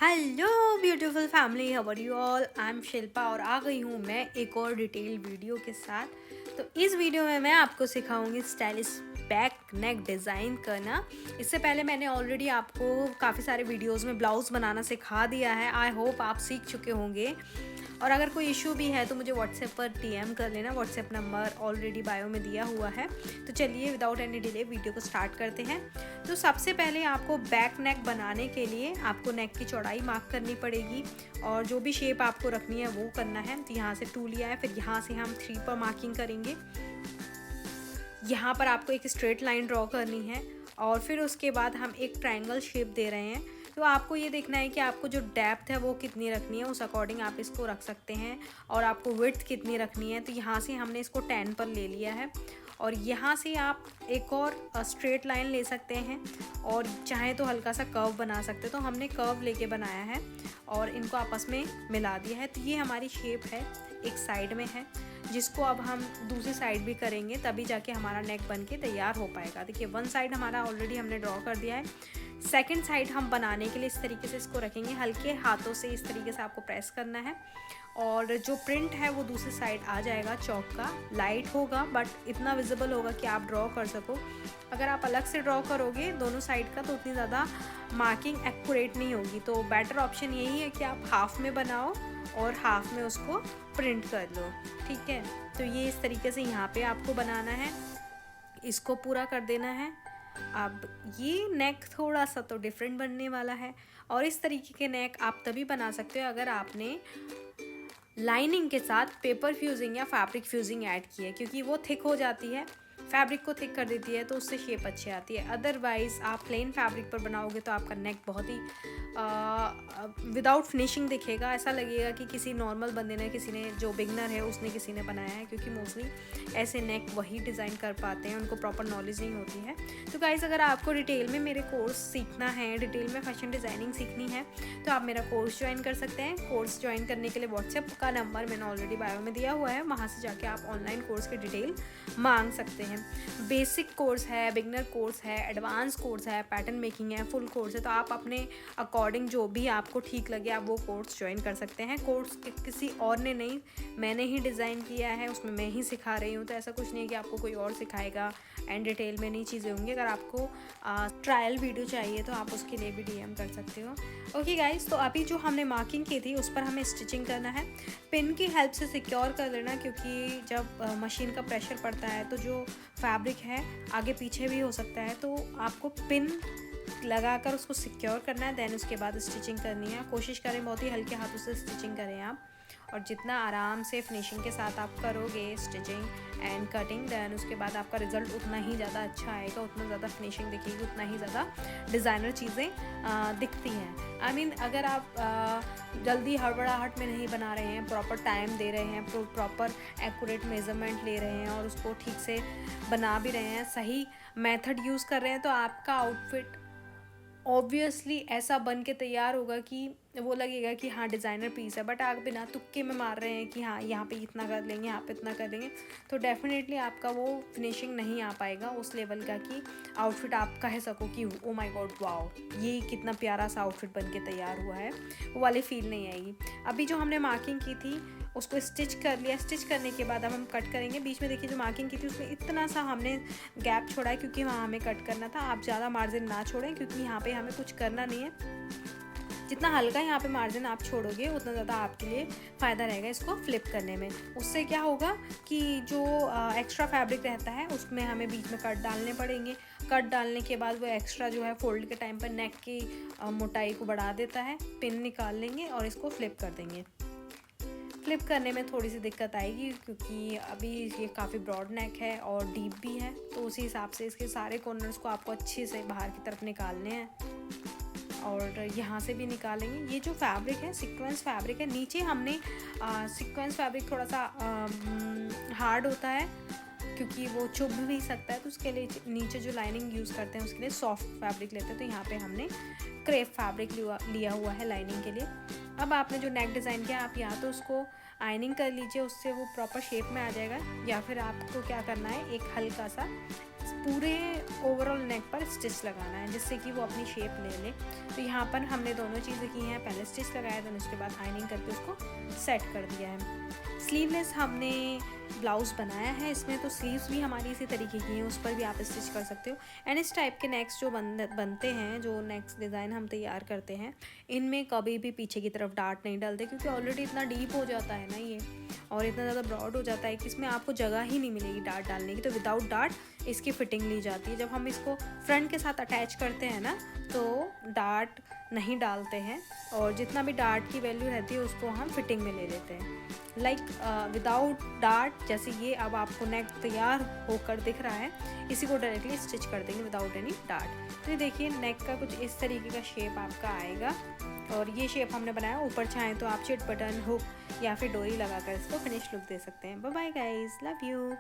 Hello beautiful family, how are you all. I am Shilpa और आ गई हूँ मैं एक और डिटेल वीडियो के साथ। तो इस वीडियो में मैं आपको सिखाऊंगी स्टाइलिश बैक नेक डिज़ाइन करना। इससे पहले मैंने ऑलरेडी आपको काफ़ी सारे वीडियोस में ब्लाउज़ बनाना सिखा दिया है। आई होप आप सीख चुके होंगे। और अगर कोई इशू भी है तो मुझे व्हाट्सएप पर DM कर लेना। व्हाट्सएप नंबर ऑलरेडी बायो में दिया हुआ है। तो चलिए विदाउट एनी डिले वीडियो को स्टार्ट करते हैं। तो सबसे पहले आपको बैक नेक बनाने के लिए आपको नेक की चौड़ाई मार्क करनी पड़ेगी और जो भी शेप आपको रखनी है वो करना है। तो यहाँ से 2 लिया है, फिर यहाँ से हम 3 पर मार्किंग करेंगे। यहाँ पर आपको एक स्ट्रेट लाइन ड्रॉ करनी है और फिर उसके बाद हम एक ट्रायंगल शेप दे रहे हैं। तो आपको ये देखना है कि आपको जो डेप्थ है वो कितनी रखनी है, उस अकॉर्डिंग आप इसको रख सकते हैं। और आपको विड्थ कितनी रखनी है, तो यहाँ से हमने इसको 10 पर ले लिया है। और यहाँ से आप एक और स्ट्रेट लाइन ले सकते हैं और चाहे तो हल्का सा कर्व बना सकते हैं। तो हमने कर्व लेके बनाया है और इनको आपस में मिला दिया है। तो ये हमारी शेप है, एक साइड में है, जिसको अब हम दूसरी साइड भी करेंगे, तभी जाके हमारा नेक बन के तैयार हो पाएगा। देखिए 1 साइड हमारा ऑलरेडी हमने ड्रॉ कर दिया है। सेकंड साइड हम बनाने के लिए इस तरीके से इसको रखेंगे, हल्के हाथों से इस तरीके से आपको प्रेस करना है और जो प्रिंट है वो दूसरी साइड आ जाएगा। चौक का लाइट होगा बट इतना विजिबल होगा कि आप ड्रॉ कर सको। अगर आप अलग से ड्रॉ करोगे दोनों साइड का तो उतनी ज़्यादा मार्किंग एक्यूरेट नहीं होगी। तो बेटर ऑप्शन यही है कि आप हाफ में बनाओ और हाफ में उसको प्रिंट कर लो, ठीक है। तो ये इस तरीके से यहाँ पे आपको बनाना है, इसको पूरा कर देना है। अब ये नेक थोड़ा सा तो डिफरेंट बनने वाला है और इस तरीके के नेक आप तभी बना सकते हो अगर आपने लाइनिंग के साथ पेपर फ्यूजिंग या फैब्रिक फ्यूजिंग ऐड की है, क्योंकि वो थिक हो जाती है, फैब्रिक को थिक कर देती है, तो उससे शेप अच्छी आती है। अदरवाइज़ आप प्लेन फैब्रिक पर बनाओगे तो आपका नेक बहुत ही विदाउट फिनिशिंग दिखेगा। ऐसा लगेगा कि किसी नॉर्मल बंदे ने, किसी ने जो बिगनर है उसने किसी ने बनाया है, क्योंकि मोस्टली ऐसे नेक वही डिज़ाइन कर पाते हैं, उनको प्रॉपर नॉलेज नहीं होती है। तो गाइस, अगर आपको डिटेल में मेरे कोर्स सीखना है, डिटेल में फैशन डिज़ाइनिंग सीखनी है, तो आप मेरा कोर्स ज्वाइन कर सकते हैं। कोर्स ज्वाइन करने के लिए व्हाट्सएप का नंबर मैंने ऑलरेडी बायो में दिया हुआ है, वहाँ से जाके आप ऑनलाइन कोर्स की डिटेल मांग सकते हैं। बेसिक कोर्स है, बिगनर कोर्स है, एडवांस कोर्स है, पैटर्न मेकिंग है, फुल कोर्स है। तो आप अपने अकॉर्डिंग जो भी आपको ठीक लगे आप वो कोर्स ज्वाइन कर सकते हैं। कोर्स किसी और ने नहीं, मैंने ही डिज़ाइन किया है, उसमें मैं ही सिखा रही हूँ। तो ऐसा कुछ नहीं है कि आपको कोई और सिखाएगा एंड डिटेल में नई चीज़ें होंगी। अगर आपको ट्रायल वीडियो चाहिए तो आप उसके लिए भी DM कर सकते हो। ओके गाइस, तो अभी जो हमने मार्किंग की थी उस पर हमें स्टिचिंग करना है। पिन की हेल्प से सिक्योर कर लेना, क्योंकि जब मशीन का प्रेशर पड़ता है तो जो फैब्रिक है आगे पीछे भी हो सकता है। तो आपको पिन लगाकर उसको सिक्योर करना है, देन उसके बाद स्टिचिंग करनी है। कोशिश करें बहुत ही हल्के हाथों से स्टिचिंग करें आप, और जितना आराम से फिनिशिंग के साथ आप करोगे स्टिचिंग एंड कटिंग, देन उसके बाद आपका रिज़ल्ट उतना ही ज़्यादा अच्छा आएगा, उतना ज़्यादा फिनिशिंग दिखेगी, उतना ही ज़्यादा डिज़ाइनर चीज़ें दिखती हैं। आई मीन अगर आप जल्दी हड़बड़ाहट में नहीं बना रहे हैं, प्रॉपर टाइम दे रहे हैं, प्रॉपर एक्यूरेट मेजरमेंट ले रहे हैं और उसको ठीक से बना भी रहे हैं, सही मेथड यूज़ कर रहे हैं, तो आपका आउटफिट ऑब्वियसली ऐसा बन के तैयार होगा कि वो लगेगा कि हाँ डिज़ाइनर पीस है। बट आप बिना तुक्के में मार रहे हैं कि हाँ यहाँ पे इतना कर लेंगे, यहाँ पे इतना कर लेंगे, तो डेफिनेटली आपका वो फिनिशिंग नहीं आ पाएगा उस लेवल का कि आउटफिट आप कह सको कि ओ माय गॉड वाओ ये कितना प्यारा सा आउटफिट बन के तैयार हुआ है, वो वाली फील नहीं आएगी। अभी जो हमने मार्किंग की थी उसको स्टिच कर लिया। स्टिच करने के बाद अब हम कट करेंगे। बीच में देखिए जो मार्किंग की थी उसमें इतना सा हमने गैप छोड़ा है, क्योंकि वहाँ हमें कट करना था। आप ज़्यादा मार्जिन ना छोड़ें, क्योंकि यहाँ पे हमें कुछ करना नहीं है। जितना हल्का यहाँ पे मार्जिन आप छोड़ोगे उतना ज़्यादा आपके लिए फ़ायदा रहेगा इसको फ्लिप करने में। उससे क्या होगा कि जो एक्स्ट्रा फैब्रिक रहता है उसमें हमें बीच में कट डालने पड़ेंगे। कट डालने के बाद वो एक्स्ट्रा जो है फोल्ड के टाइम पर नेक की मोटाई को बढ़ा देता है। पिन निकाल लेंगे और इसको फ्लिप कर देंगे। फ्लिप करने में थोड़ी सी दिक्कत आएगी, क्योंकि अभी ये काफ़ी ब्रॉड नेक है और डीप भी है, तो उसी हिसाब से इसके सारे कॉर्नर्स को आपको अच्छे से बाहर की तरफ निकालने हैं और यहाँ से भी निकालेंगे। ये जो फैब्रिक है सीक्वेंस फैब्रिक है। नीचे हमने सीक्वेंस फैब्रिक थोड़ा सा हार्ड होता है, क्योंकि वो चुभ भी सकता है, तो उसके लिए नीचे जो लाइनिंग यूज़ करते हैं उसके लिए सॉफ्ट फैब्रिक लेते हैं। तो यहाँ पे हमने क्रेप फैब्रिक लिया हुआ है लाइनिंग के लिए। अब आपने जो नेक डिज़ाइन किया आप या तो उसको आयनिंग कर लीजिए, उससे वो प्रॉपर शेप में आ जाएगा, या फिर आपको क्या करना है एक हल्का सा पूरे ओवरऑल नेक पर स्टिच लगाना है जिससे कि वो अपनी शेप ले ले। तो यहाँ पर हमने दोनों चीज़ें की हैं, पहले स्टिच लगाया था, उसके बाद आयनिंग करके उसको सेट कर दिया है। स्लीवलेस हमने ब्लाउज़ बनाया है इसमें, तो स्लीव्स भी हमारी इसी तरीके की हैं, उस पर भी आप स्टिच कर सकते हो। एंड इस टाइप के नेक्स जो बनते हैं, जो नेक्स्ट डिज़ाइन हम तैयार करते हैं, इनमें कभी भी पीछे की तरफ डार्ट नहीं डालते, क्योंकि ऑलरेडी इतना डीप हो जाता है ना ये, और इतना ज़्यादा ब्रॉड हो जाता है कि इसमें आपको जगह ही नहीं मिलेगी डार्ट डालने की। तो विदाउट डार्ट इसकी फिटिंग ली जाती है। जब हम इसको फ्रंट के साथ अटैच करते हैं ना, तो डार्ट नहीं डालते हैं, और जितना भी डार्ट की वैल्यू रहती है उसको हम फिटिंग में ले लेते हैं। लाइक विदाउट डार्ट, जैसे ये अब आपको नेक तैयार होकर दिख रहा है, इसी को डायरेक्टली स्टिच कर देंगे विदाउट एनी डार्ट। तो ये देखिए नेक का कुछ इस तरीके का शेप आपका आएगा, और ये शेप हमने बनाया। ऊपर चाहें तो आप चिट बटन, हुक या फिर डोरी लगाकर इसको फिनिश लुक दे सकते हैं। Bye bye guys, love you.